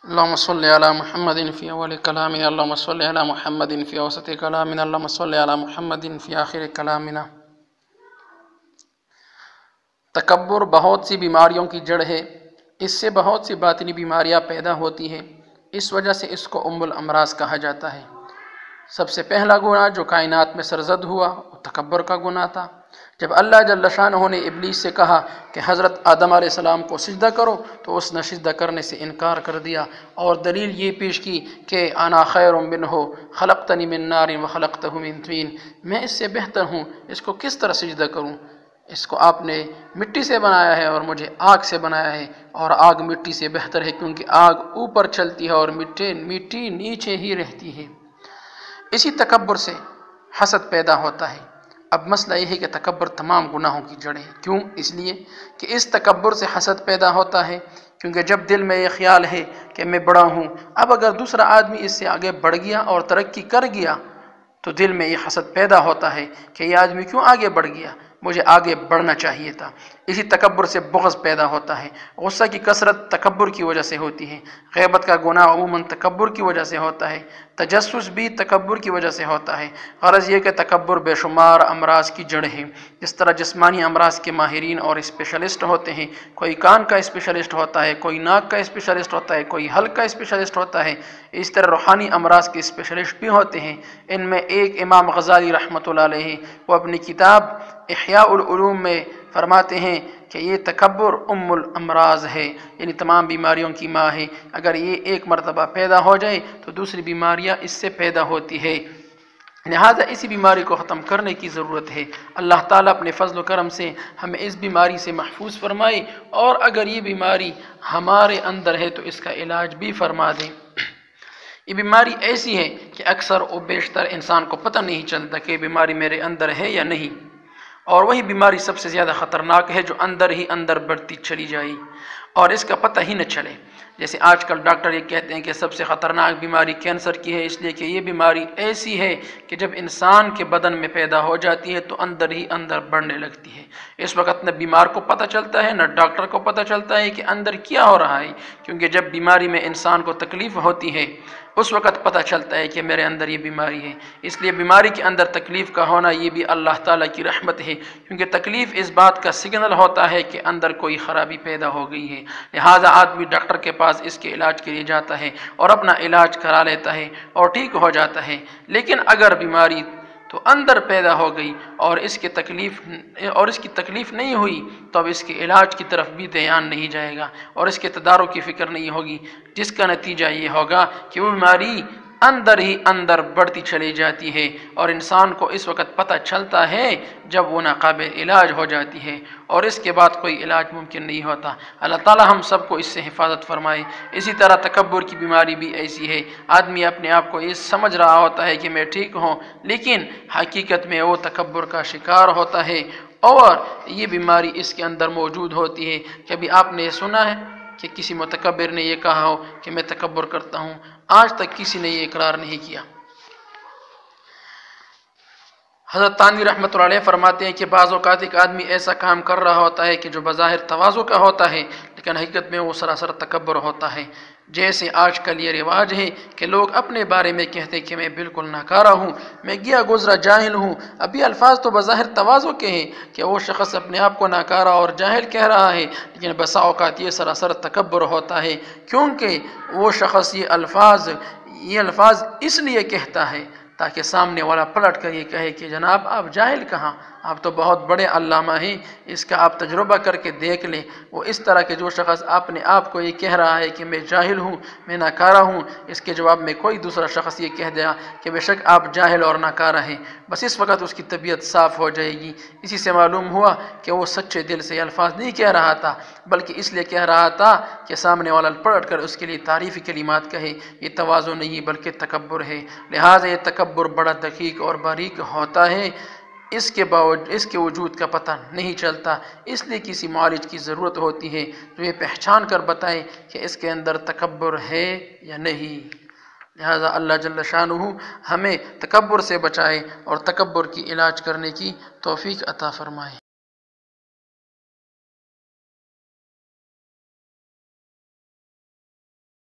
اللهم صل على محمد في أول كلامنا اللهم صل على محمد في أوسط كلامنا اللهم صل على محمد في آخر كلامنا۔ تکبر بہت سی بیماریوں کی جڑ ہے، اس سے بہت سی باطنی بیماریاں پیدا ہوتی ہیں، اس وجہ سے اس کو ام الامراض کہا جاتا ہے۔ سب سے پہلا گناہ جو کائنات میں سرزد ہوا وہ تکبر کا گناہ تھا۔ جب اللہ جل شانہ نے ابلیس سے کہا کہ حضرت آدم علیہ السلام کو سجدہ کرو تو اس نے سجدہ کرنے سے انکار کر دیا اور دلیل یہ پیش کی کہ انا خیر منہ خلقتنی من نار وخلقتہ من طین، میں اس سے بہتر ہوں، اس کو کس طرح سجدہ کروں؟ اس کو آپ نے مٹی سے بنایا ہے اور مجھے آگ سے بنایا ہے، اور آگ مٹی سے بہتر ہے کیونکہ آگ اوپر چلتی ہے اور مٹی نیچے ہی رہتی ہے۔ اسی تکبر سے حسد پیدا ہوتا ہے۔ اب مسئلہ یہ ہے کہ تکبر تمام گناہوں کی جڑ ہے۔ کیوں؟ اس لیے کہ اس تکبر سے حسد پیدا ہوتا ہے، کیونکہ جب دل میں یہ خیال ہے کہ میں بڑا ہوں، اب اگر دوسرا آدمی اس سے آگے بڑھ گیا اور ترقی کر گیا تو دل میں یہ حسد پیدا ہوتا ہے کہ یہ آدمی کیوں آگے بڑھ گیا، مجھے آگے بڑھنا چاہیے تھا۔ اسی تکبر سے بغض پیدا ہوتا ہے۔ غصہ کی کثرت تکبر کی وجہ سے ہوتی ہے۔ غیبت کا گناہ عموماً تکبر کی وجہ سے ہوتا ہے۔ تجسس بھی تکبر کی وجہ سے ہوتا ہے۔ غرض یہ کہ تکبر بے شمار امراض کی جڑ ہے۔ جس طرح جسمانی امراض کے ماہرین اور اسپیشلسٹ ہوتے ہیں، کوئی کان کا اسپیشلسٹ ہوتا ہے، کوئی ناک کا اسپیشلسٹ ہوتا ہے، کوئی حلق کا اسپیشلسٹ ہوتا ہے، اس طرح روحانی امراض کے اسپیشلسٹ بھی ہوتے ہیں۔ ان میں ایک امام غزالی رحمۃ اللہ علیہ، وہ اپنی کتاب احیاء العلوم میں فرماتے ہیں کہ یہ تکبر ام الامراض ہے، یعنی تمام بیماریوں کی ماں ہے۔ اگر یہ ایک مرتبہ پیدا ہو جائے تو دوسری بیماریاں اس سے پیدا ہوتی ہے، لہٰذا اسی بیماری کو ختم کرنے کی ضرورت ہے۔ اللہ تعالیٰ اپنے فضل و کرم سے ہمیں اس بیماری سے محفوظ فرمائے، اور اگر یہ بیماری ہمارے اندر ہے تو اس کا علاج بھی فرما دے۔ یہ بیماری ایسی ہے کہ اکثر و بیشتر انسان کو پتہ نہیں چلتا کہ یہ بیماری میرے اندر ہے یا نہیں، اور وہی بیماری سب سے زیادہ خطرناک ہے جو اندر ہی اندر بڑھتی چلی جائے اور اس کا پتہ ہی نہ چلے۔ جیسے آج کل ڈاکٹر یہ کہتے ہیں کہ سب سے خطرناک بیماری کینسر کی ہے، اس لیے کہ یہ بیماری ایسی ہے کہ جب انسان کے بدن میں پیدا ہو جاتی ہے تو اندر ہی اندر بڑھنے لگتی ہے۔ اس وقت نہ بیمار کو پتہ چلتا ہے، نہ ڈاکٹر کو پتہ چلتا ہے کہ اندر کیا ہو رہا ہے، کیونکہ جب بیماری میں انسان کو تکلیف ہوتی ہے اس وقت پتہ چلتا ہے کہ میرے اندر یہ بیماری ہے۔ اس لیے بیماری کے اندر تکلیف کا ہونا یہ بھی اللہ تعالیٰ کی رحمت ہے، کیونکہ تکلیف اس بات کا سگنل ہوتا ہے کہ اندر کوئی خرابی پیدا ہو گئی ہے، لہٰذا آدمی ڈاکٹر کے پاس اس کے علاج کے لیے جاتا ہے اور اپنا علاج کرا لیتا ہے اور ٹھیک ہو جاتا ہے۔ لیکن اگر بیماری تو اندر پیدا ہو گئی اور اس کی تکلیف نہیں ہوئی تو اب اس کے علاج کی طرف بھی دھیان نہیں جائے گا اور اس کے تدارک کی فکر نہیں ہوگی، جس کا نتیجہ یہ ہوگا کہ وہ بیماری اندر ہی اندر بڑھتی چلی جاتی ہے، اور انسان کو اس وقت پتہ چلتا ہے جب وہ ناقابل علاج ہو جاتی ہے، اور اس کے بعد کوئی علاج ممکن نہیں ہوتا۔ اللہ تعالیٰ ہم سب کو اس سے حفاظت فرمائے۔ اسی طرح تکبر کی بیماری بھی ایسی ہے، آدمی اپنے آپ کو یہ سمجھ رہا ہوتا ہے کہ میں ٹھیک ہوں، لیکن حقیقت میں وہ تکبر کا شکار ہوتا ہے، اور یہ بیماری اس کے اندر موجود ہوتی ہے۔ کبھی آپ نے یہ سنا ہے کہ کسی متکبر نے یہ کہا ہو کہ میں تکبر کرتا ہوں؟ آج تک کسی نے یہ اقرار نہیں کیا۔ حضرت تانوی رحمۃ اللہ علیہ فرماتے ہیں کہ بعض اوقات ایک آدمی ایسا کام کر رہا ہوتا ہے کہ جو بظاہر تواضع کا ہوتا ہے لیکن حقیقت میں وہ سراسر تکبر ہوتا ہے۔ جیسے آج کل یہ رواج ہے کہ لوگ اپنے بارے میں کہتے کہ میں بالکل ناکارہ ہوں، میں گیا گزرا جاہل ہوں۔ اب یہ الفاظ تو بظاہر تواضع کے ہیں کہ وہ شخص اپنے آپ کو ناکارہ اور جاہل کہہ رہا ہے، لیکن بسا اوقات یہ سراسر تکبر ہوتا ہے، کیونکہ وہ شخص یہ الفاظ اس لیے کہتا ہے تاکہ سامنے والا پلٹ کر یہ کہے کہ جناب آپ جاہل کہاں، آپ تو بہت بڑے علامہ ہیں، اس کا آپ تجربہ کر کے دیکھ لیں۔ وہ اس طرح کے جو شخص اپنے آپ کو یہ کہہ رہا ہے کہ میں جاہل ہوں، میں ناکارہ ہوں، اس کے جواب میں کوئی دوسرا شخص یہ کہہ دیا کہ بے شک آپ جاہل اور ناکارہ ہیں، بس اس وقت اس کی طبیعت صاف ہو جائے گی۔ اسی سے معلوم ہوا کہ وہ سچے دل سے الفاظ نہیں کہہ رہا تھا، بلکہ اس لیے کہہ رہا تھا کہ سامنے والا پلٹ کر اس کے لیے تعریفی کلمات کہے۔ یہ تواضع نہیں بلکہ تکبر ہے، لہٰذا یہ تکبر بڑا دقیق اور باریک ہوتا ہے، اس کے وجود کا پتہ نہیں چلتا، اس لیے کسی معالج کی ضرورت ہوتی ہے جو یہ پہچان کر بتائے کہ اس کے اندر تکبر ہے یا نہیں۔ لہٰذا اللہ جل شانہ ہمیں تکبر سے بچائے اور تکبر کی علاج کرنے کی توفیق عطا فرمائے۔